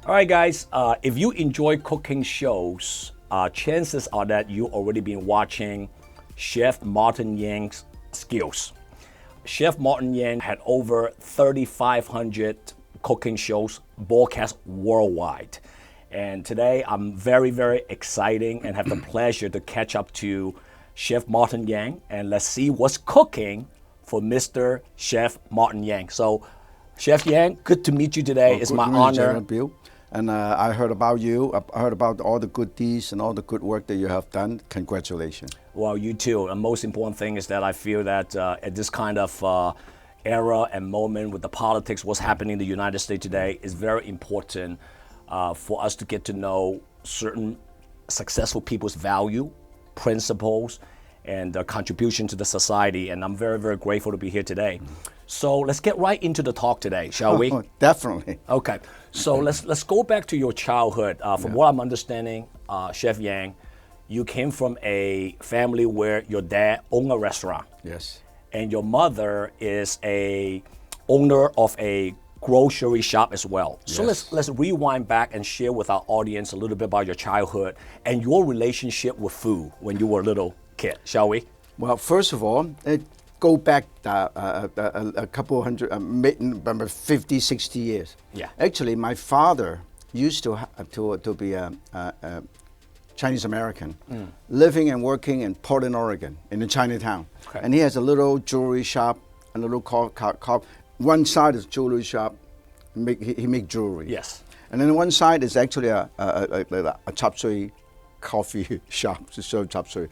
All right, guys, if you enjoy cooking shows, chances are that you already been watching Chef Martin Yang's skills. Chef Martin Yang had over 3,500 cooking shows broadcast worldwide. And today I'm very, very exciting and have the pleasure to catch up to Chef Martin Yang, and let's see what's cooking for Mr. Chef Martin Yang. So, Chef Yang, good to meet you today. Well, it's good my to meet you, honor. General Bill. And I heard about you. I heard about all the good deeds and all the good work that you have done. Congratulations. Well, you too. The most important thing is that I feel that at this kind of era and moment with the politics, what's happening in the United States today, is very important for us to get to know certain successful people's value, principles, and their contribution to the society. And I'm very, very grateful to be here today. So let's get right into the talk today, shall we? Definitely. Okay. So let's go back to your childhood. From what I'm understanding, Chef Yang, you came from a family where your dad owned a restaurant. Yes. And your mother is a owner of a grocery shop as well. So Yes. let's rewind back and share with our audience a little bit about your childhood and your relationship with food when you were a little kid, shall we? Well, first of all, go back a couple hundred, maybe 50, 60 years. Yeah. Actually, my father used to be a Chinese American, living and working in Portland, Oregon, in the Chinatown. Okay. And he has a little jewelry shop, a little one side is jewelry shop. He make jewelry. Yes. And then one side is actually a chop suey coffee shop to serve chop suey.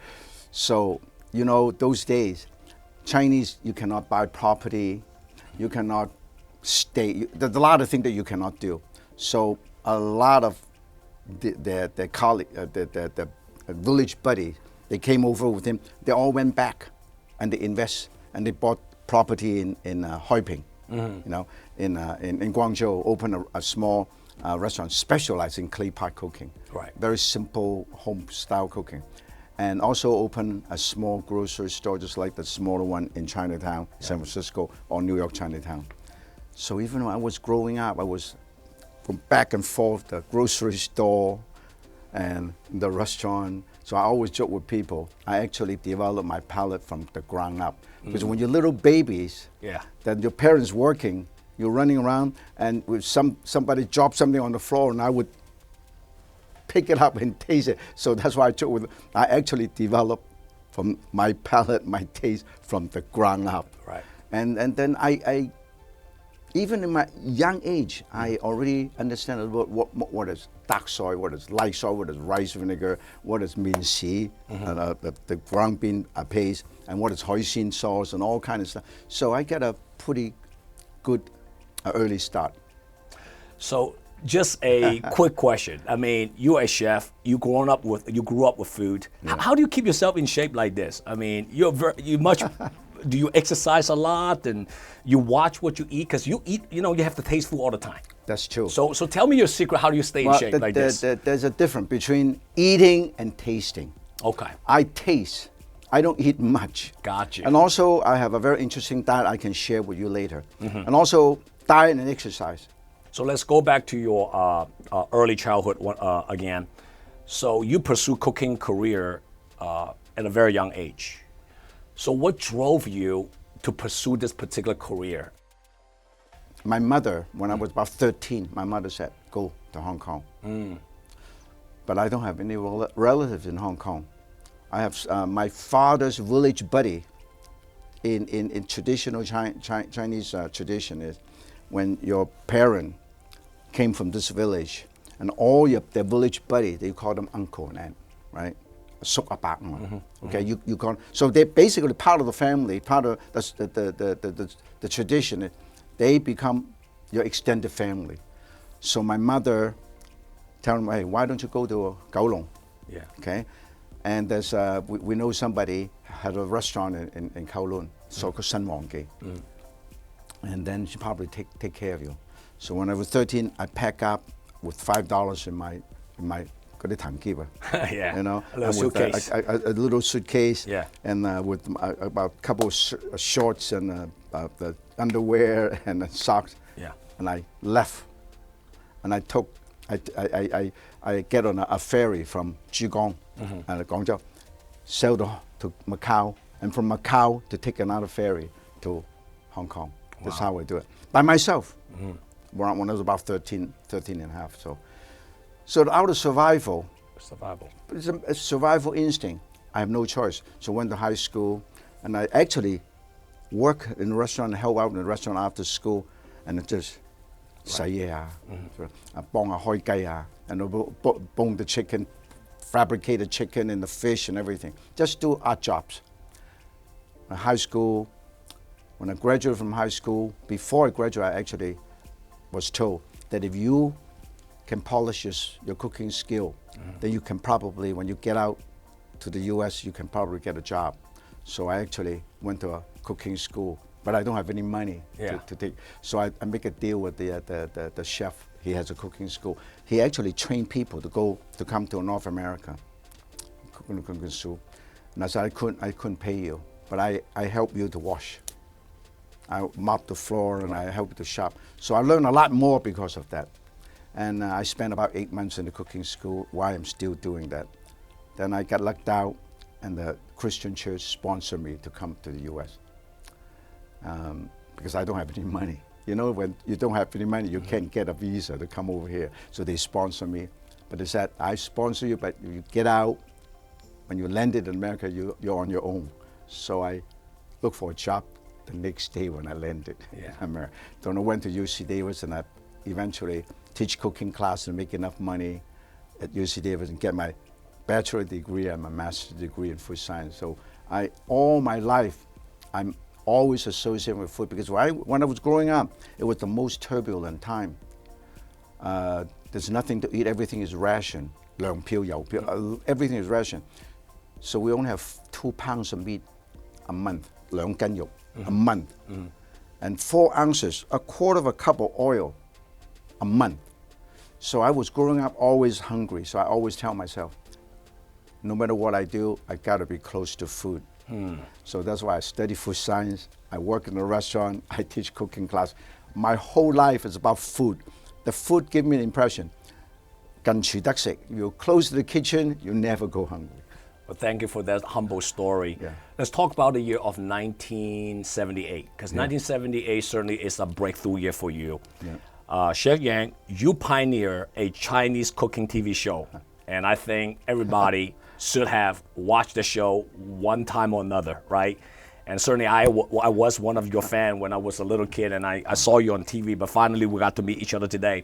So, you know, those days, Chinese, you cannot buy property, you cannot stay. There's a lot of things that you cannot do. So a lot of the colleague, the village buddy, they came over with him. They all went back, and they invest and they bought property in Hoi Ping, you know, in Guangzhou. Opened a small restaurant specialized in clay pot cooking. Right. Very simple home style cooking. And also open a small grocery store, just like the smaller one in Chinatown, San Francisco, or New York Chinatown. So even when I was growing up, I was from back and forth, the grocery store and the restaurant. So I always joke with people, I actually developed my palate from the ground up. Because when you're little babies, then your parents working, you're running around, and with somebody dropped something on the floor, and I would pick it up and taste it. So that's why I actually developed from my palate, my taste from the ground up. Right. And then I even in my young age, I already understand a little what is dark soy, what is light soy, what is rice vinegar, what is minci, the ground bean paste, and what is hoisin sauce and all kind of stuff. So I got a pretty good early start. So just a quick question. I mean, you're a chef. You grew up with food. Yeah. How do you keep yourself in shape like this? I mean, do you exercise a lot and you watch what you eat? Because you eat, you have to taste food all the time. That's true. So tell me your secret. How do you stay in shape like this? There's a difference between eating and tasting. Okay. I taste. I don't eat much. Gotcha. And also, I have a very interesting diet I can share with you later. And also, diet and exercise. So let's go back to your early childhood again. So you pursue cooking career at a very young age. So what drove you to pursue this particular career? My mother, when I was about 13, my mother said, go to Hong Kong. But I don't have any relatives in Hong Kong. I have my father's village buddy in traditional Chinese tradition is when your parent came from this village and all their village buddy, they call them uncle and aunt, right? Okay, you can't. So they're basically part of the family, part of the tradition. They become your extended family. So my mother tell them, hey, why don't you go to Kowloon? Yeah. Okay, and there's we know somebody had a restaurant in Kowloon, so called Sun Wang Gi. And then she probably take care of you. So when I was 13, I pack up with $5 in my嗰啲藤篋 Yeah. You know, A little suitcase. A little suitcase. Yeah. And with about a couple of shorts and the underwear and the socks. Yeah. And I left. And I took I get on a ferry from Zhigong and Guangzhou, sail to Macau, and from Macau to take another ferry to Hong Kong. That's how I do it. By myself. When I was about 13 and a half. So out of survival. It's a survival instinct. I have no choice. So I went to high school, and I actually work in a restaurant, help out in a restaurant after school, and it just 洗嘢啊，幫下開雞啊，and bone the chicken, fabricate the chicken and the fish and everything. Just do odd jobs. In high school, when I graduated from high school, before I graduated, I actually was told that if you can polish your cooking skill, then you can probably, when you get out to the US, you can probably get a job. So I actually went to a cooking school, but I don't have any money to take. So I make a deal with the chef. He has a cooking school. He actually trained people to come to North America, cooking school. And I said, I couldn't pay you, but I help you to wash. I mop the floor and I help to shop. So I learned a lot more because of that. And I spent about 8 months in the cooking school while I'm still doing that. Then I got lucked out, and the Christian church sponsored me to come to the US because I don't have any money. You know, when you don't have any money, you can't get a visa to come over here. So they sponsor me. But they said, I sponsor you, but you get out. When you landed in America, you're on your own. So I looked for a job the next day when I landed in America. Then I went to UC Davis, and I eventually teach cooking class and make enough money at UC Davis and get my bachelor degree and my master's degree in food science. So all my life, I'm always associated with food because when I was growing up, it was the most turbulent time. There's nothing to eat. Everything is ration. 糧票油票, everything is ration. So we only have 2 pounds of meat a month, 2斤肉 a month, and 4 ounces, a quarter of a cup of oil a month. So I was growing up always hungry. So I always tell myself, no matter what I do, I gotta be close to food. So that's why I study food science. I work in a restaurant. I teach cooking class. My whole life is about food. The food gives me the impression, 近廚得食. You're close to the kitchen, you never go hungry. Well, thank you for that humble story. Yeah. Let's talk about the year of 1978, because 1978 certainly is a breakthrough year for you. Chef Yang, you pioneered a Chinese cooking TV show, and I think everybody should have watched the show one time or another, right? And certainly I was one of your fans when I was a little kid, and I saw you on TV, but finally we got to meet each other today.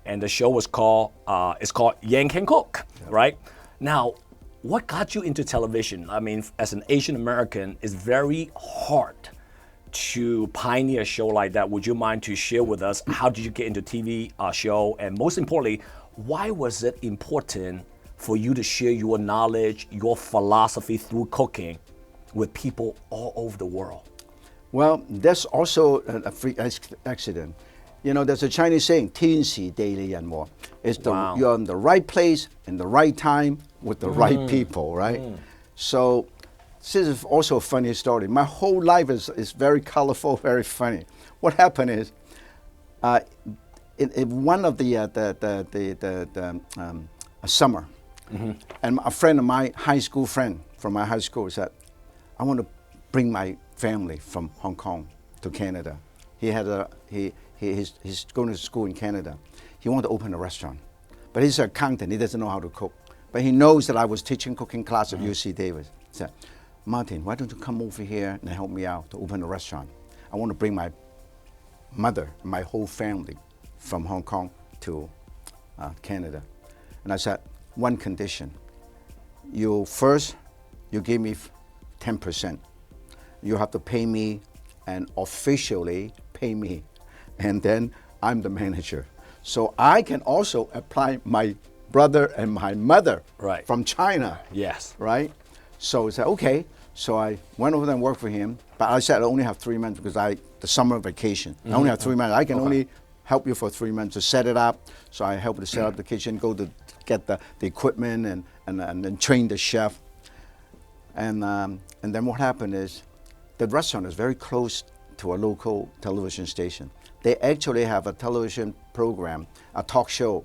And the show was called, Yang Can Cook, right? Now, what got you into television? I mean, as an Asian American, it's very hard to pioneer a show like that. Would you mind to share with us how did you get into TV show? And most importantly, why was it important for you to share your knowledge, your philosophy through cooking with people all over the world? Well, that's also a freak accident. You know, there's a Chinese saying, 天時地利人和. It's you're in the right place, in the right time, with the right people, right? So this is also a funny story. My whole life is very colorful, very funny. What happened is, in one of the summer, and a friend of mine, high school friend from my high school, said, I want to bring my family from Hong Kong to Canada. He's going to school in Canada. He wanted to open a restaurant. But he's an accountant. He doesn't know how to cook. But he knows that I was teaching cooking class at UC Davis. He said, Martin, why don't you come over here and help me out to open a restaurant? I want to bring my mother and my whole family from Hong Kong to Canada. And I said, one condition. You give me 10%. You have to pay me and officially pay me. And then I'm the manager. So I can also apply my brother and my mother from China. Yes. Right? So I said, okay. So I went over there and worked for him. But I said I only have 3 months because the summer vacation. I only have 3 months. I can only help you for 3 months to set it up. So I helped to set up the kitchen, go to get the equipment and then train the chef. And then what happened is the restaurant is very close to a local television station. They actually have a television program, a talk show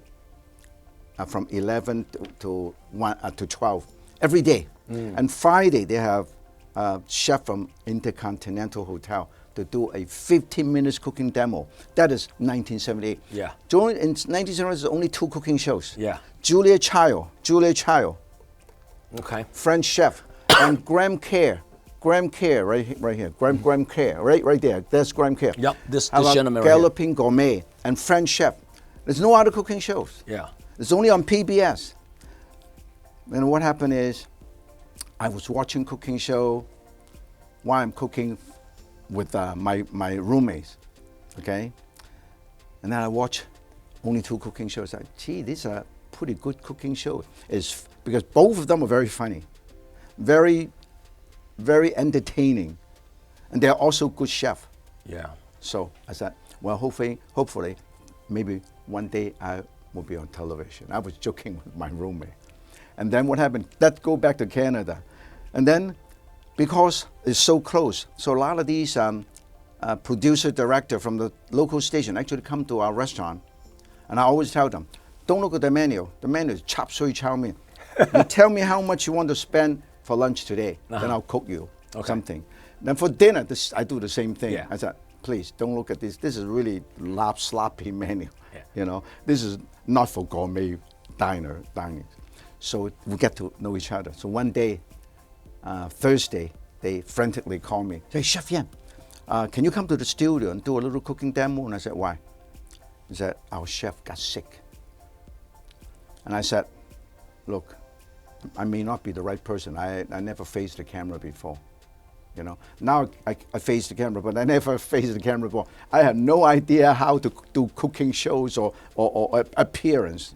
from 11 to 1 to 12 every day. And Friday they have a chef from Intercontinental Hotel to do a 15 minutes cooking demo. That is 1978. Yeah. In 1978, there's only 2 cooking shows. Yeah. Julia Child, Okay. French chef, and Graham Kerr, right here, Graham Kerr, right there. That's Graham Kerr. Yep, this How about gentleman right here. Galloping Gourmet and French chef. There's no other cooking shows. Yeah. It's only on PBS. And what happened is, I was watching cooking show while I'm cooking with my roommates, okay? And then I watch only 2 cooking shows. Gee, these are pretty good cooking shows. It's because both of them are very funny, very, very entertaining, and they're also good chef. Yeah. So I said, well, hopefully, maybe one day I will be on television. I was joking with my roommate. And then what happened? Let's go back to Canada. And then, because it's so close, so a lot of these producer, director from the local station actually come to our restaurant. And I always tell them, don't look at the menu. The menu is chop suey chow mein. You tell me how much you want to spend for lunch today, then I'll cook you something. Then for dinner, I do the same thing. Yeah. I said, please don't look at this. This is really sloppy menu. Yeah. You know, this is not for gourmet dining. So we get to know each other. So one day, Thursday, they frantically call me. Say, Chef Yan, can you come to the studio and do a little cooking demo? And I said, why? He said, our chef got sick. And I said, look, I may not be the right person. I never faced the camera before. You know, now I face the camera, but I never faced the camera before. I had no idea how to do cooking shows or appearance.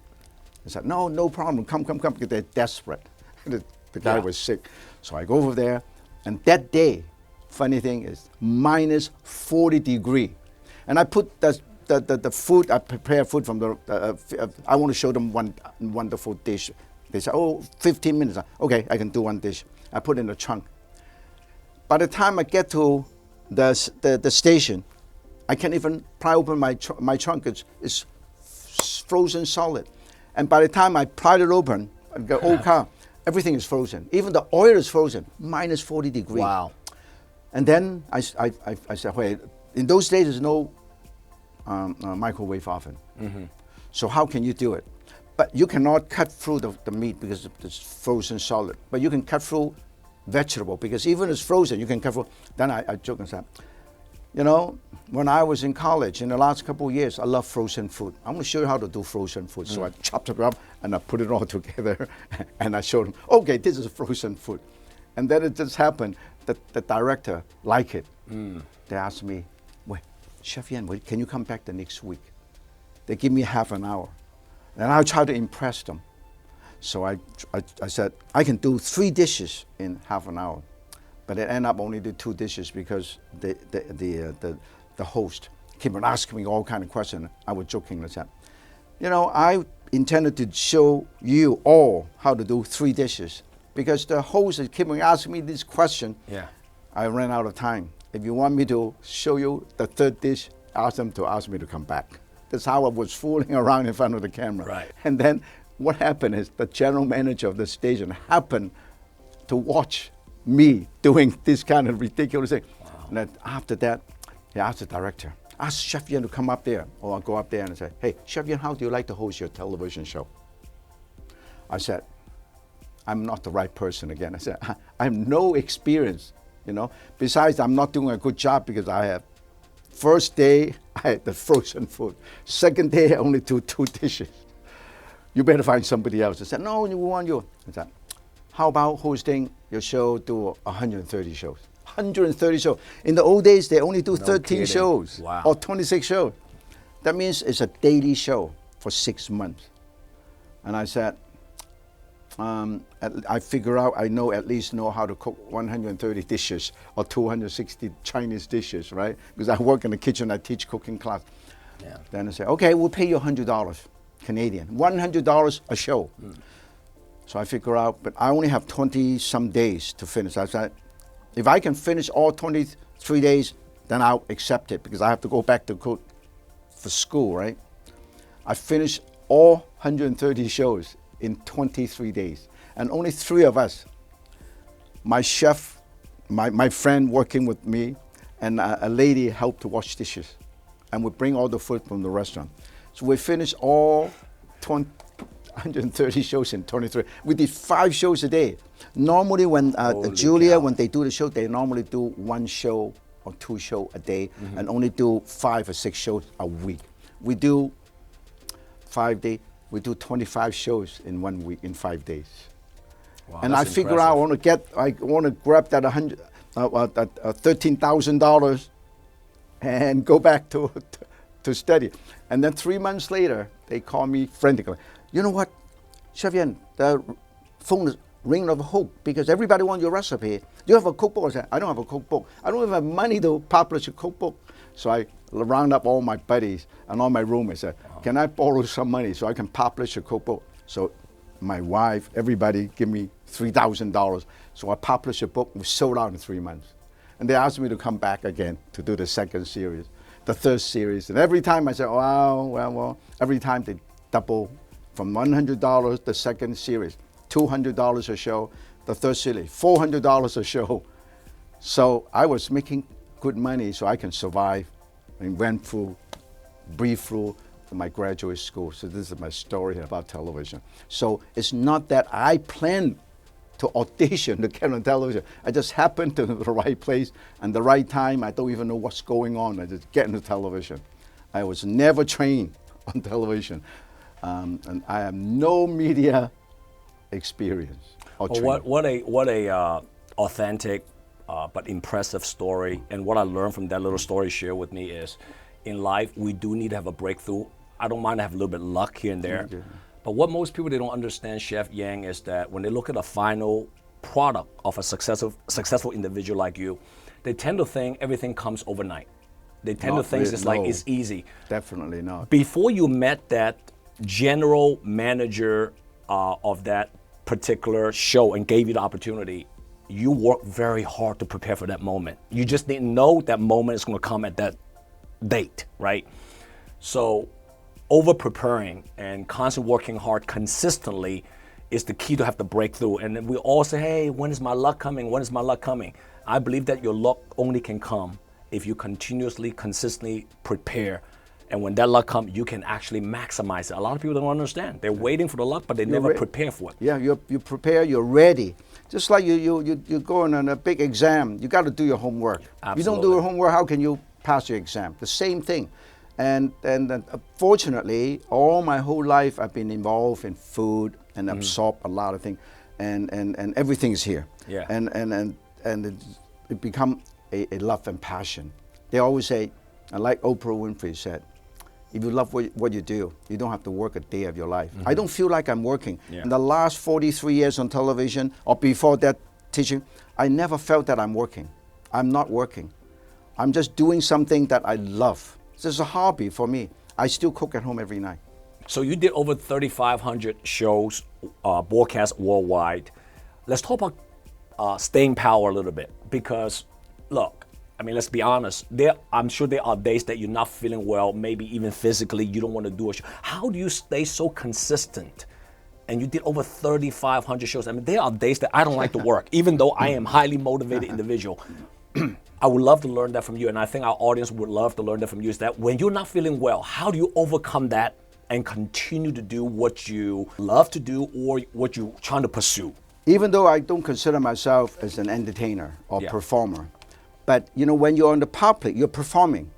I said, no problem, come, because they're desperate. The guy was sick. So I go over there, and that day, funny thing is, minus 40 degrees. And I put the food, I prepare food from I want to show them one wonderful dish. They say, 15 minutes. Okay, I can do one dish. I put it in the trunk. By the time I get to the station, I can't even pry open my trunk. It's frozen solid. And by the time I pried it open, the old car, everything is frozen. Even the oil is frozen, minus 40 degrees. Wow. And then I said, wait, in those days there's no microwave oven. So how can you do it? But you cannot cut through the meat because it's frozen solid. But you can cut through vegetable because even if it's frozen, you can cut through. Then I joke and said, you know, when I was in college, in the last couple of years, I love frozen food. I'm going to show you how to do frozen food. So I chopped it up and I put it all together and I showed them, okay, this is frozen food. And then it just happened that the director liked it. They asked me, wait, Chef Yan, can you come back the next week? They give me half an hour. And I try to impress them. So I said, I can do 3 dishes in half an hour. But it ended up only do 2 dishes because the host came and asked me all kind of questions. I was joking and said, you know, I intended to show you all how to do 3 dishes. Because the host came and asked me this question. Yeah. I ran out of time. If you want me to show you the 3rd dish, ask them to ask me to come back. That's how I was fooling around in front of the camera. Right. And then what happened is the general manager of the station happened to watch me doing this kind of ridiculous thing. Wow. And then after that, he asked the director, ask Chef Yan to come up there. Or I'll go up there and say, hey, Chef Yan, how do you like to host your television show? I said, I'm not the right person again. I said, I have no experience, you know. Besides, I'm not doing a good job because I have, first day, I had the frozen food. Second day, I only do 2 dishes. You better find somebody else. I said, no, we want you. I said, how about hosting your show, do 130 shows? 130 shows. In the old days, they only do 13 kidding. shows or 26 shows. That means it's a daily show for 6 months. And I said, I figure out I at least know how to cook 130 dishes or 260 Chinese dishes, right? Because I work in the kitchen, I teach cooking class. Yeah. Then I said, okay, we'll pay you $100 Canadian, $100 a show. So I figure out, but I only have 20 some days to finish. I said, if I can finish all 23 days, then I'll accept it because I have to go back to cook for school, right? I finished all 130 shows in 23 days. And only 3 of us, my chef, my friend working with me, and a lady helped to wash dishes. And we bring all the food from the restaurant. So we finished all 130 shows in 23. We did 5 shows a day. Normally when Julia, when they do the show, they normally do 1 show or 2 shows a day, and only do 5 or 6 shows a week. We do 5 days. We do 25 shows in 1 week, in 5 days. Wow, and I figure out I want to grab that $13,000 and go back to study. And then 3 months later, they call me frantically. You know what, Chef Yen, the phone is ringing of hope because everybody wants your recipe. Do you have a cookbook? I said, I don't have a cookbook. I don't even have money to publish a cookbook. So I round up all my buddies and all my roommates. Said, can I borrow some money so I can publish a cookbook? So my wife, everybody give me $3,000. So I published a book. We sold out in 3 months. And they asked me to come back again to do the second series, the third series. And every time I said, wow, well, every time they double from $100 the second series, $200 a show, the third series, $400 a show. So I was making good money so I can survive and went through, breathe through to my graduate school. So this is my story about television. So it's not that I planned to audition to get on television. I just happened to the right place and the right time. I don't even know what's going on. I just get into television. I was never trained on television. And I have no media experience or training. What a authentic but impressive story. And what I learned from that little story shared with me is, in life, we do need to have a breakthrough. I don't mind to have a little bit of luck here and there. Okay. But what most people, they don't understand, Chef Yang, is that when they look at a final product of a successful individual like you, they tend to think everything comes overnight. They tend to think it's like it's easy. Definitely not. Before you met that general manager of that particular show and gave you the opportunity, you worked very hard to prepare for that moment. You just didn't know that moment is going to come at that date, right? So over preparing and constantly working hard consistently is the key to have the breakthrough. And then we all say, hey, when is my luck coming? When is my luck coming? I believe that your luck only can come if you continuously, consistently prepare. And when that luck comes, you can actually maximize it. A lot of people don't understand. They're waiting for the luck, but they never prepare for it. Yeah, you prepare, you're ready. Just like you're going on a big exam, you got to do your homework. Absolutely. You don't do your homework, how can you pass your exam? The same thing. And fortunately, all my whole life I've been involved in food and absorbed a lot of things, and everything's here. Yeah. And it become a love and passion. They always say, and like Oprah Winfrey said, if you love what you do, you don't have to work a day of your life. I don't feel like I'm working. Yeah. In the last 43 years on television, or before that teaching, I never felt that I'm working. I'm not working. I'm just doing something that I love. This is a hobby for me. I still cook at home every night. So you did over 3,500 shows, broadcast worldwide. Let's talk about staying power a little bit, because look, I mean, let's be honest. I'm sure there are days that you're not feeling well, maybe even physically, you don't want to do a show. How do you stay so consistent? And you did over 3,500 shows. I mean, there are days that I don't like to work, even though I am a highly motivated individual. I would love to learn that from you, and I think our audience would love to learn that from you, is that when you're not feeling well, how do you overcome that and continue to do what you love to do or what you're trying to pursue? Even though I don't consider myself as an entertainer or performer, but you know, when you're on the public, you're performing.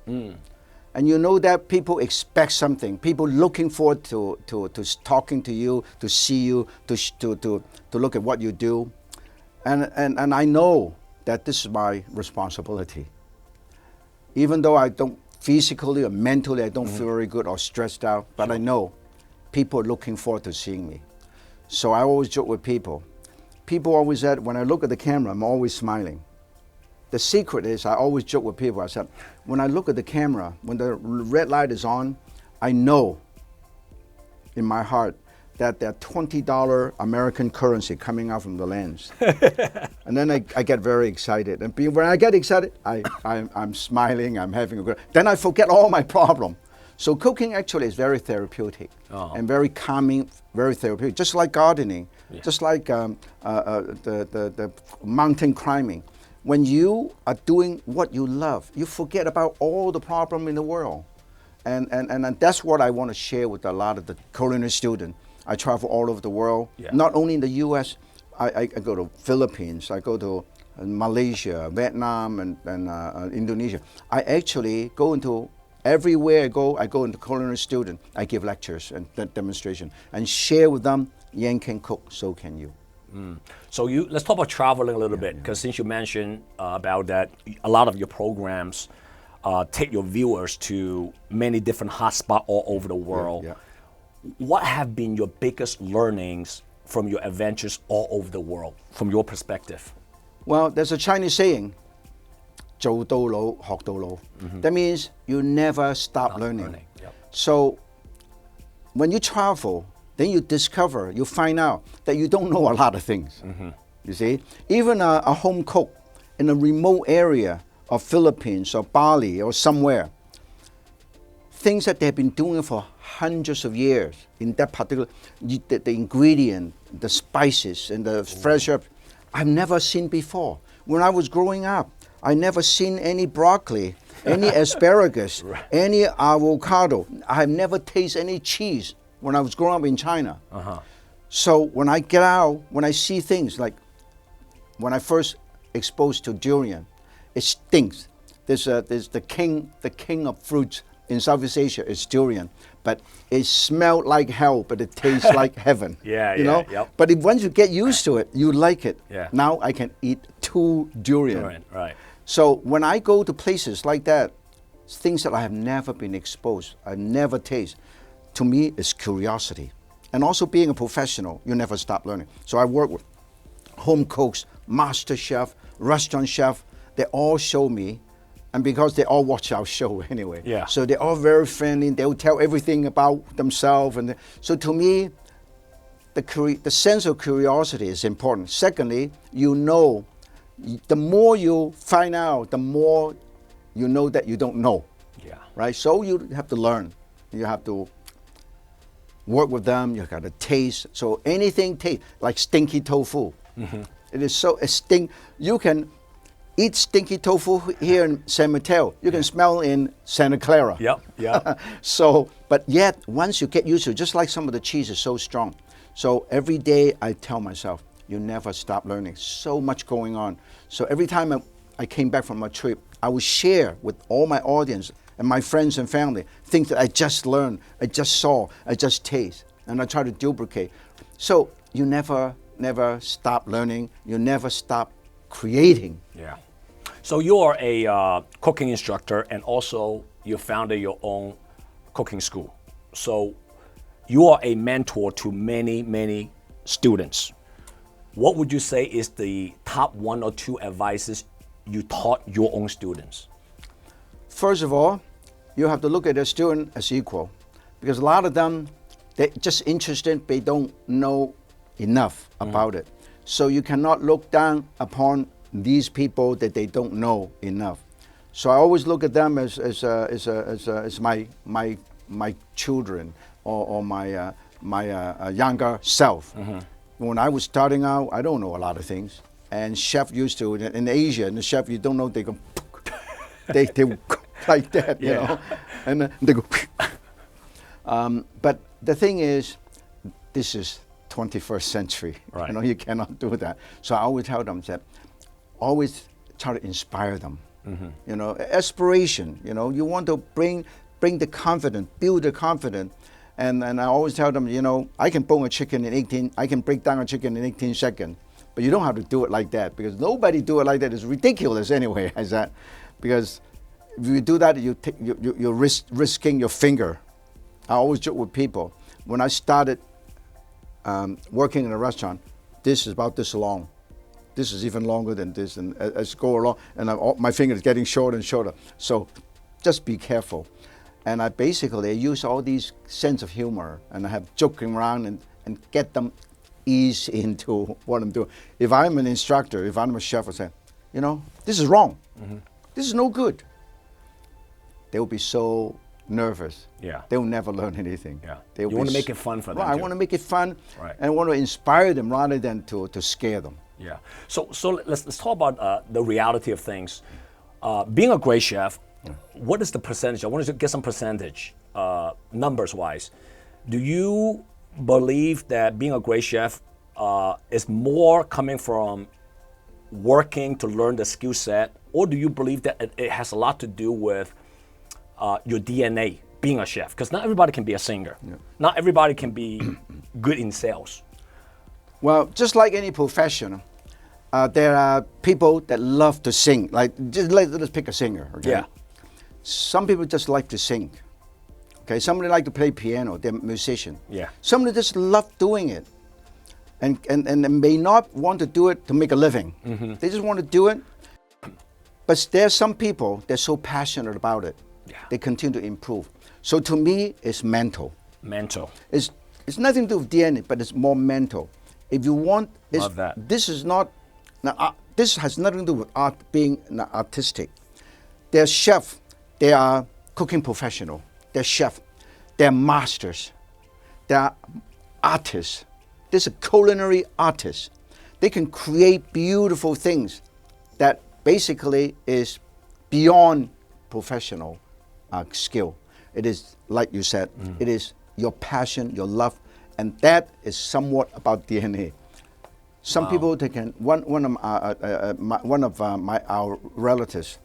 And you know that people expect something. People looking forward to talking to you, to see you, to look at what you do. And I know that this is my responsibility. Even though I don't physically or mentally, I don't feel very good or stressed out, but I know people are looking forward to seeing me. So I always joke with people. People always said, when I look at the camera, I'm always smiling. The secret is, I always joke with people, I said, when I look at the camera, when the red light is on, I know in my heart that there are $20 American currency coming out from the lens. And then I get very excited. And when I get excited, I'm smiling, I'm having a good, then I forget all my problem. So cooking actually is very therapeutic and very calming, very therapeutic, just like gardening, just like the mountain climbing. When you are doing what you love, you forget about all the problem in the world. And that's what I want to share with a lot of the culinary students. I travel all over the world, not only in the U.S., I go to Philippines, I go to Malaysia, Vietnam, and Indonesia. I actually go into everywhere I go into culinary student. I give lectures and demonstration and share with them. Yan can cook, so can you. So let's talk about traveling a little bit, because since you mentioned about that, a lot of your programs take your viewers to many different hotspots all over the world. What have been your biggest learnings from your adventures all over the world, from your perspective? Well, there's a Chinese saying, 做到老，學到老. That means you never stop learning. So when you travel, then you discover, you find out that you don't know a lot of things. You see, even a home cook in a remote area of Philippines or Bali or somewhere, things that they've been doing for hundreds of years in that particular, the ingredient, the spices and the fresh herbs, I've never seen before. When I was growing up, I never seen any broccoli, any asparagus, any avocado. I've never tasted any cheese when I was growing up in China. So when I get out, when I see things like, when I first exposed to durian, it stinks. There's the king of fruits in Southeast Asia is durian, but it smelled like hell, but it tastes like heaven. You know. But once you get used to it, you like it. Now I can eat 2 durian. So when I go to places like that, things that I have never been exposed, I've never tasted, to me is curiosity. And also being a professional, you never stop learning. So I work with home cooks, master chef, restaurant chef. They all show me, and because they all watch our show anyway. So they're all very friendly. They'll tell everything about themselves. And so to me, the sense of curiosity is important. Secondly, you know, the more you find out, the more you know that you don't know. Right? So you have to learn. You have to work with them. You got to taste. So anything taste, like stinky tofu. It is so you can eat stinky tofu here in San Mateo. You can smell in Santa Clara. So, but yet once you get used to it, just like some of the cheese is so strong. So every day I tell myself, you never stop learning. So much going on. So every time I came back from a trip, I would share with all my audience and my friends and family things that I just learned, I just saw, I just taste, and I try to duplicate. So you never stop learning. You never stop creating. So you are a cooking instructor, and also you founded your own cooking school. So you are a mentor to many students. What would you say is the top 1 or 2 advices you taught your own students? First of all, you have to look at a student as equal, because a lot of them, they're just interested, they don't know enough about it. So you cannot look down upon these people that they don't know enough. So I always look at them as my children or my younger self. When I was starting out, I don't know a lot of things, and chef used to in Asia. And the chef, you don't know, they go, they like that, you know, and they go. But the thing is, this is 21st century. You know, you cannot do that. So I always tell them that, always try to inspire them. You know, aspiration. You know, you want to bring the confidence, build the confidence. And I always tell them, you know, I can bone a chicken I can break down a chicken in 18 seconds, but you don't have to do it like that, because nobody do it like that. It's ridiculous anyway, as that, because if you do that, you're risking your finger. I always joke with people, when I started working in a restaurant, this is about this long. This is even longer than this, and as I go along, and my finger is getting shorter and shorter. So just be careful. And I basically use all these sense of humor, and I have joking around and get them ease into what I'm doing. If I'm an instructor, if I'm a chef, I say, you know, this is wrong. This is no good. They will be so nervous, Yeah. they will never learn anything. Yeah. They'll You want to be make it fun for them. Right, I too. want to make it fun, Right. and I want to inspire them rather than to scare them. Yeah. So let's talk about the reality of things. Being a great chef, what is the percentage? I want to get some percentage, numbers wise. Do you believe that being a great chef is more coming from working to learn the skill set, or do you believe that it has a lot to do with your DNA being a chef? Because not everybody can be a singer. Yeah. Not everybody can be good in sales. Well, just like any profession, there are people that love to sing. Like, let's pick a singer. Okay? Yeah. Some people just like to sing. Okay, somebody like to play piano. They're a musician. Yeah. Somebody just love doing it, and may not want to do it to make a living. They just want to do it. But there's some people they're so passionate about it. Yeah. They continue to improve. So to me, it's mental. Mental. It's nothing to do with DNA, but it's more mental. If you want, Love that. this is not. Now, this has nothing to do with art being artistic. They're chef. They are cooking professional. They're chef. They're masters. They're artists. These are culinary artists. They can create beautiful things that basically is beyond professional skill. It is, like you said, it is your passion, your love, and that is somewhat about DNA. Some people they can. One of our relatives,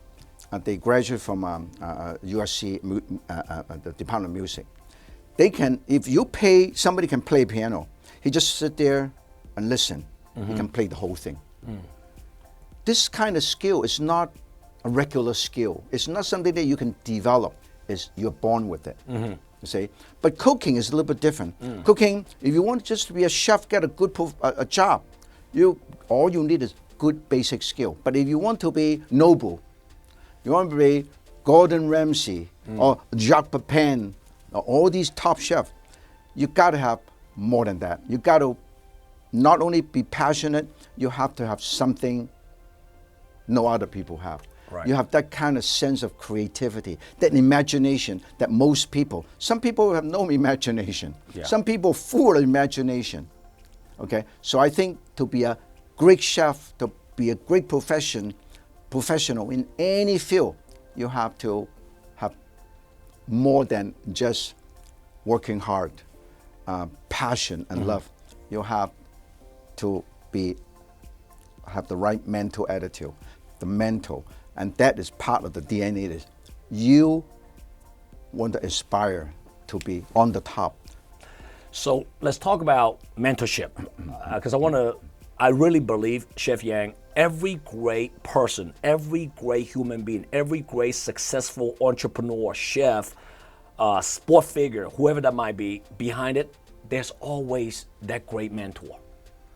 they graduate from USC, the Department of Music. They can, if you pay, somebody can play piano. He just sit there and listen. He can play the whole thing. This kind of skill is not a regular skill. It's not something that you can develop. You're born with it. You see, but cooking is a little bit different. Cooking, if you want just to be a chef, get a good a job. All you need is good basic skill. But if you want to be noble, you want to be Gordon Ramsay or Jacques Pepin, or all these top chefs, you got to have more than that. You got to not only be passionate, you have to have something no other people have. Right. You have that kind of sense of creativity, that imagination that most people, some people have no imagination. Yeah. Some people full of imagination. Okay, so I think to be a great chef, to be a great professional in any field, you have to have more than just working hard, passion and love. You have to have the right mental attitude, the mental, and that is part of the DNA. You want to aspire to be on the top. So let's talk about mentorship, because I really believe, Chef Yang, every great person, every great human being, every great successful entrepreneur, chef, sport figure, whoever that might be, behind it, there's always that great mentor.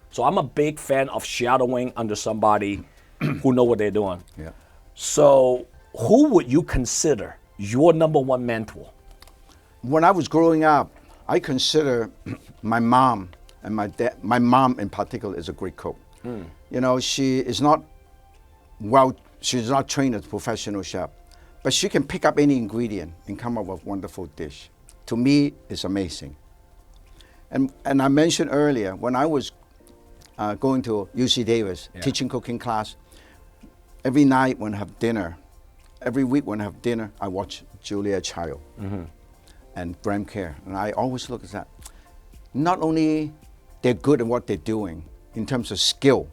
So I'm a big fan of shadowing under somebody who know what they're doing. Yeah. So who would you consider your number one mentor? When I was growing up, I consider my mom and my dad. My mom in particular is a great cook. You know, she's not trained as a professional chef, but she can pick up any ingredient and come up with a wonderful dish. To me, it's amazing. And I mentioned earlier, when I was going to UC Davis, teaching cooking class, every night when I have dinner, every week when I have dinner, I watch Julia Child and Graham Kerr. And I always look at that. Not only they're good at what they're doing in terms of skill,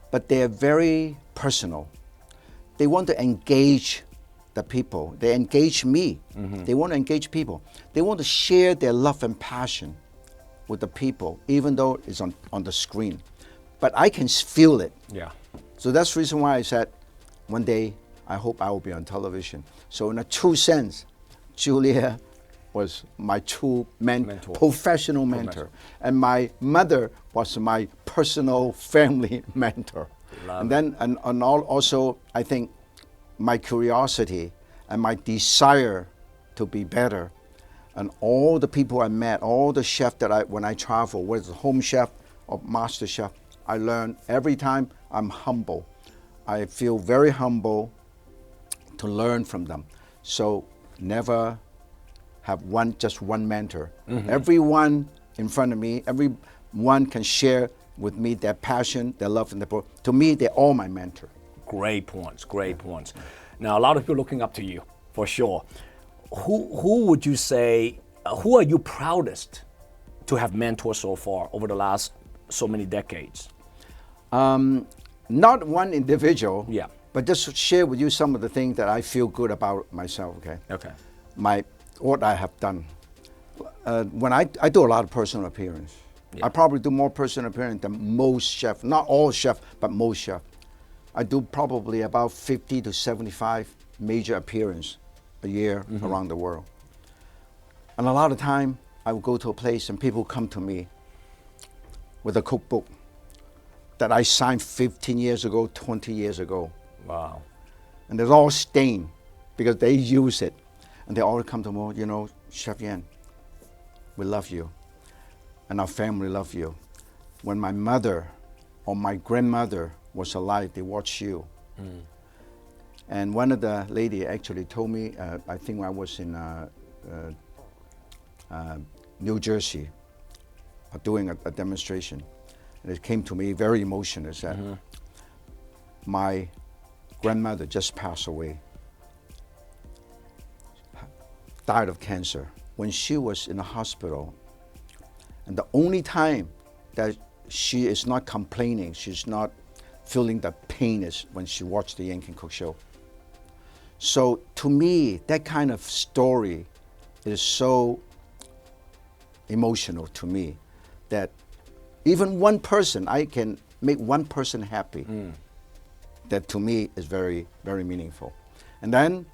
but they're very personal. They want to engage the people. They engage me. They want to engage people. They want to share their love and passion with the people, even though it's on the screen. But I can feel it. Yeah. So that's the reason why I said, one day, I hope I will be on television. So in a true sense, Julia was my true mentor. Professional mentor. And my mother was my personal family mentor. Also, I think my curiosity and my desire to be better, and all the people I met, all the chefs that when I travel, whether it's home chef or master chef, I learn every time. I'm humble. I feel very humble to learn from them. So never have just one mentor. Everyone in front of me, everyone can share with me their passion, their love, and their book. To me, they're all my mentor. Great points, great points. Now, a lot of people looking up to you, for sure. Who would you say, who are you proudest to have mentored so far over the last so many decades? Not one individual, Yeah. but just share with you some of the things that I feel good about myself, okay? Okay. What I have done. When I do a lot of personal appearance. Yeah. I probably do more personal appearance than most chefs, not all chefs, but most chefs. I do probably about 50 to 75 major appearances a year around the world. And a lot of time, I would go to a place and people come to me with a cookbook that I signed 15 years ago, 20 years ago. Wow. And they're all stained because they use it. And they all come to me, you know, Chef Yan, we love you. And our family love you. When my mother or my grandmother was alive, they watched you. And one of the lady actually told me, I think I was in New Jersey doing a demonstration. And it came to me very emotional, that my grandmother just passed away, died of cancer. When she was in the hospital, and the only time that she is not complaining, she's not feeling the pain is when she watched the Yan Can Cook show. So to me, that kind of story is so emotional to me that even one person, I can make one person happy. That to me is very, very meaningful. And then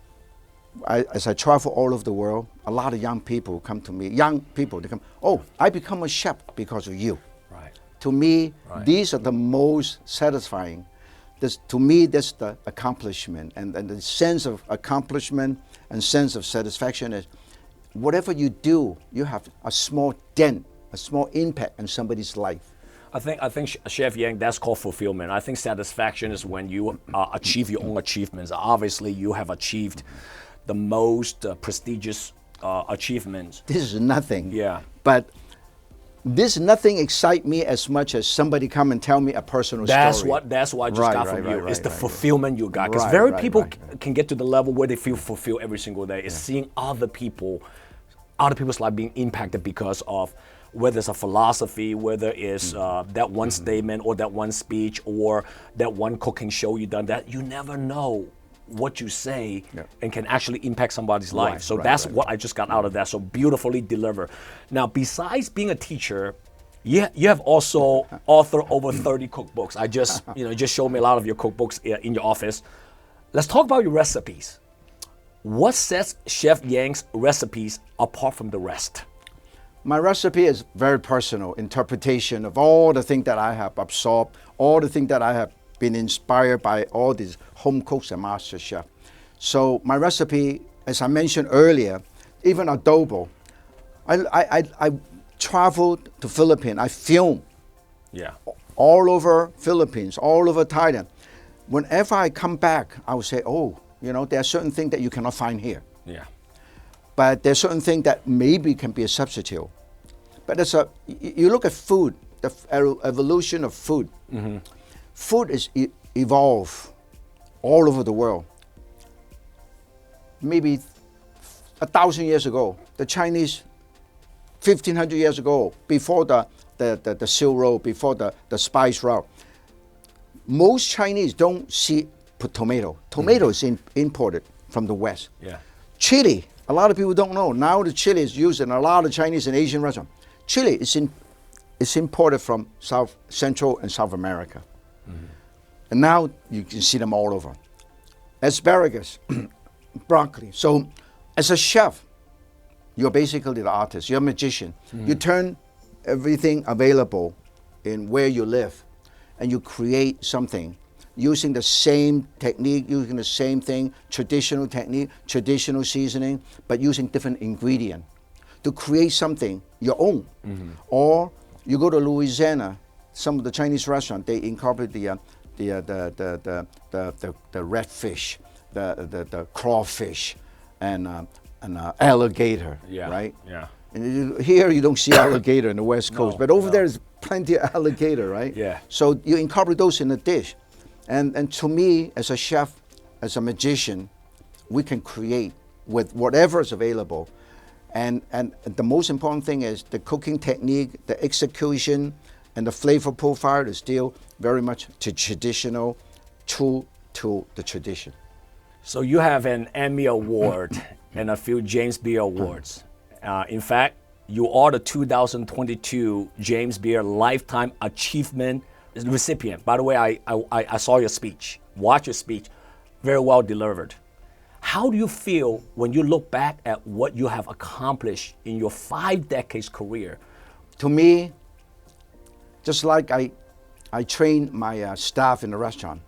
as I travel all over the world, a lot of young people come to me. Young people, they come, oh, I become a chef because of you. Right. To me, Right. these are the most satisfying. To me, that's the accomplishment. And the sense of accomplishment and sense of satisfaction is whatever you do, you have a small dent, a small impact on somebody's life. I think Chef Yang, that's called fulfillment. I think satisfaction is when you achieve your own achievements. Obviously, you have achieved the most prestigious achievements. This is nothing. Yeah. But this nothing excites me as much as somebody come and tell me a personal That's story. That's what I just Right, got right, from right, you. right, It's the right, fulfillment you got. Because Right, very right, people right. can get to the level where they feel fulfilled every single day. It's seeing other people's life being impacted because of whether it's a philosophy, whether it's that one statement or that one speech or that one cooking show you done. That you never know what you say and can actually impact somebody's life. Right, So right, that's right. what I just got out of that. So beautifully delivered. Now, besides being a teacher, you have also authored over 30 cookbooks. I just, just showed me a lot of your cookbooks in your office. Let's talk about your recipes. What sets Chef Yang's recipes apart from the rest? My recipe is very personal interpretation of all the things that I have absorbed, all the things that I have been inspired by all these home cooks and master chef. So my recipe, as I mentioned earlier, even adobo, I traveled to Philippines. I filmed Yeah. all over Philippines, all over Thailand. Whenever I come back, I would say, oh, there are certain things that you cannot find here. Yeah. But there's certain things that maybe can be a substitute. But you look at food, the evolution of food. Food is evolved all over the world. Maybe 1,000 years ago, the Chinese, 1,500 years ago, before the Silk Road, before the spice route, most Chinese don't put tomato. Tomato is imported from the West. Yeah. Chili, a lot of people don't know. Now the chili is used in a lot of Chinese and Asian restaurants. Chili is imported from Central and South America. And now you can see them all over. Asparagus, broccoli. So as a chef, you're basically the artist, you're a magician. You turn everything available in where you live and you create something using the same technique, using the same thing, traditional technique, traditional seasoning, but using different ingredients to create something your own. Or you go to Louisiana, some of the Chinese restaurants, they incorporate the redfish, the crawfish, and an alligator, Yeah. right? Yeah. And here you don't see alligator in the West Coast, but over no. there is plenty of alligator, right? Yeah. So you incorporate those in the dish. And to me, as a chef, as a magician, we can create with whatever is available. And the most important thing is the cooking technique, the execution, and the flavor profile is still very much traditional, true to the tradition. So you have an Emmy Award and a few James Beard Awards. In fact, you are the 2022 James Beard Lifetime Achievement recipient. By the way, I saw your speech, watched your speech, very well delivered. How do you feel when you look back at what you have accomplished in your 5 decades career? To me, just like I train my staff in the restaurant,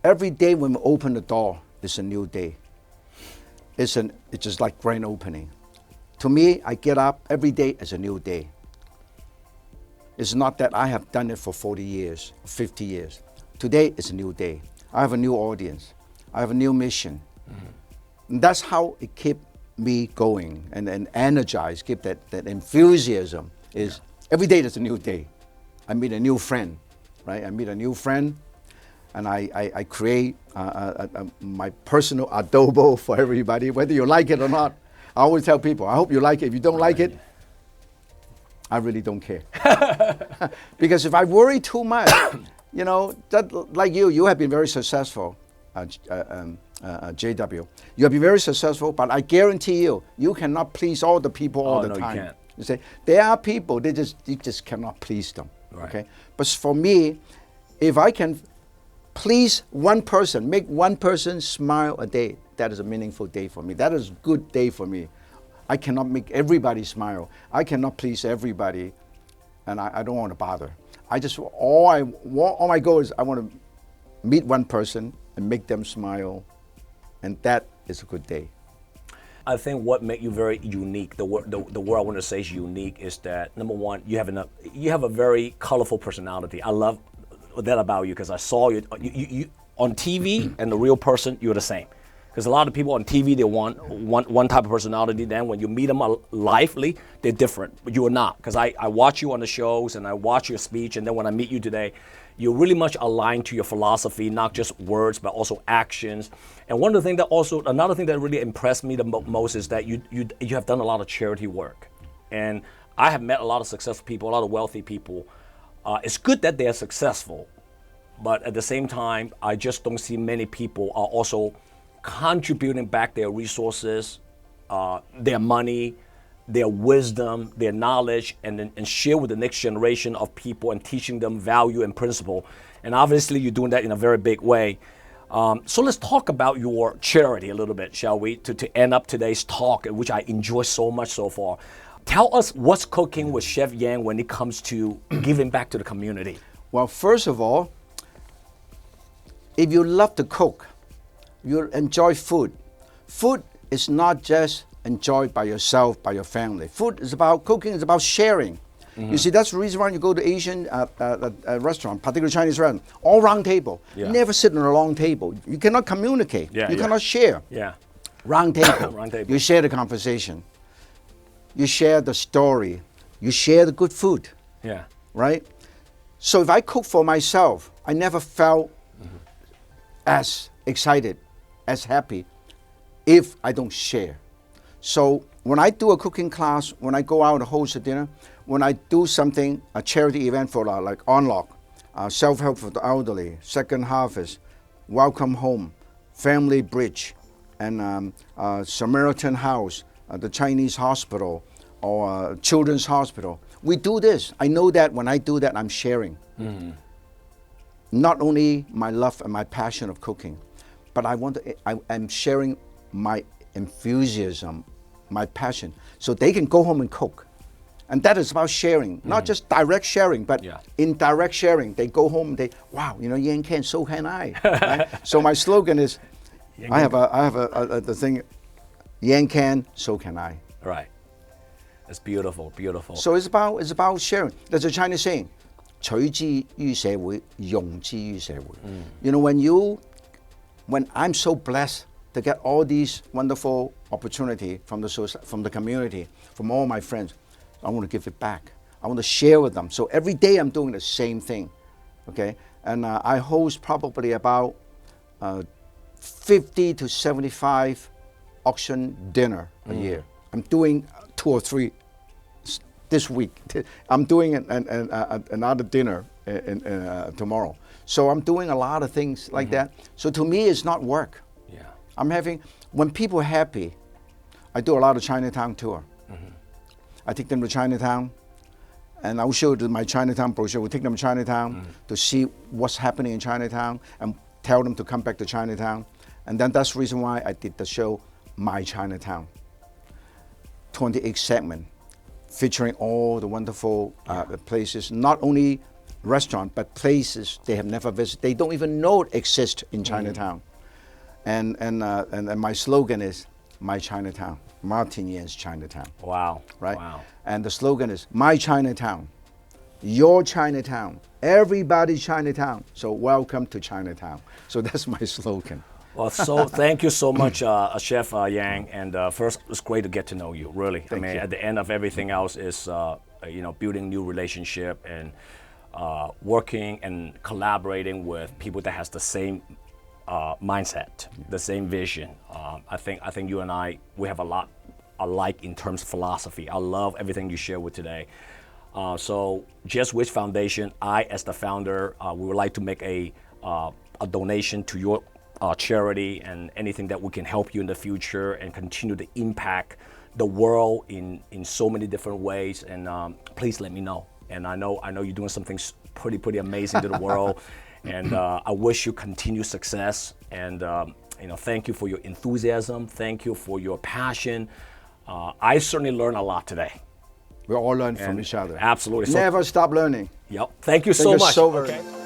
every day when we open the door is a new day. It's just like grand opening. To me, I get up every day as a new day. It's not that I have done it for 40 years, 50 years. Today is a new day. I have a new audience. I have a new mission. And that's how it keeps me going and energized, keep that enthusiasm is every day there's a new day. I meet a new friend, right? I meet a new friend and I create my personal adobo for everybody, whether you like it or not. I always tell people, I hope you like it. If you don't like it, I really don't care. Because if I worry too much, you know, that, like you have been very successful, JW. You have been very successful, but I guarantee you, you cannot please all the people all the time. You can't. You say, there are people, you just cannot please them, Right. okay? But for me, if I can please one person, make one person smile a day, that is a meaningful day for me. That is a good day for me. I cannot make everybody smile. I cannot please everybody, and I don't want to bother. All my goal is I want to meet one person and make them smile, and that is a good day. I think what makes you very unique, the word I want to say is unique, is that number one, you have a very colorful personality. I love that about you because I saw you on TV and the real person, you're the same. Because a lot of people on TV, they want one type of personality. Then when you meet them lively, they're different. But you are not. Because I watch you on the shows and I watch your speech. And then when I meet you today, you're really much aligned to your philosophy, not just words, but also actions. And another thing that really impressed me the most is that you have done a lot of charity work. And I have met a lot of successful people, a lot of wealthy people. It's good that they are successful. But at the same time, I just don't see many people are also contributing back their resources, their money, their wisdom, their knowledge, and share with the next generation of people and teaching them value and principle. And obviously you're doing that in a very big way. So let's talk about your charity a little bit, shall we, to end up today's talk, which I enjoy so much so far. Tell us what's cooking with Chef Yang when it comes to giving back to the community. Well, first of all, if you love to cook, you enjoy food. Food is not just enjoyed by yourself, by your family. Cooking is about sharing. You see, that's the reason why you go to Asian restaurant, particularly Chinese restaurant, all round table. Yeah. You never sit on a long table. You cannot communicate. You cannot share. Yeah. Round table. Round table. You share the conversation. You share the story. You share the good food. Yeah. Right? So if I cook for myself, I never felt as excited, as happy, if I don't share. So when I do a cooking class, when I go out and host a dinner, when I do something, a charity event for like Unlock, Self-Help for the Elderly, Second Harvest, Welcome Home, Family Bridge, and Samaritan House, the Chinese hospital, or Children's Hospital. We do this. I know that when I do that, I'm sharing. Not only my love and my passion of cooking, but I'm sharing my enthusiasm, my passion, so they can go home and cook. And that is about sharing, not just direct sharing, but indirect sharing. They go home, wow, Yang can, so can I. Right? So my slogan is, I have the thing, Yang can, so can I. Right. It's beautiful, beautiful. So it's about sharing. There's a Chinese saying, 取之於社會，用之於社會. When I'm so blessed to get all these wonderful opportunity from the community, from all my friends. I want to give it back. I want to share with them. So every day I'm doing the same thing, okay? And I host probably about 50 to 75 auction dinner a year. I'm doing 2 or 3 this week. I'm doing another dinner tomorrow. So I'm doing a lot of things like that. So to me, it's not work. Yeah. When people are happy, I do a lot of Chinatown tour. I take them to Chinatown, and I will show them my Chinatown brochure. We'll take them to Chinatown to see what's happening in Chinatown and tell them to come back to Chinatown. And then that's the reason why I did the show, My Chinatown. 28 segment, featuring all the wonderful places, not only restaurant, but places they have never visited. They don't even know it exists in Chinatown. And my slogan is, My Chinatown, Martin Yan's Chinatown. Wow. Right? Wow. And the slogan is, My Chinatown, your Chinatown, everybody's Chinatown. So welcome to Chinatown. So that's my slogan. Well, so thank you so much, Chef Yang. And first, it's great to get to know you. Really, Thank you. at the end of everything else is building new relationship and working and collaborating with people that has the same mindset, the same vision. I think you and we have a lot alike in terms of philosophy. I love everything you shared with today. So Just Wish Foundation, I as the founder, we would like to make a donation to your charity and anything that we can help you in the future and continue to impact the world in so many different ways. And please let me know. And I know you're doing something pretty amazing to the world. And I wish you continued success. And thank you for your enthusiasm. Thank you for your passion. I certainly learned a lot today. We all learn from each other. Absolutely. Never stop learning. Yep. Thank you Thank so you much. so very much.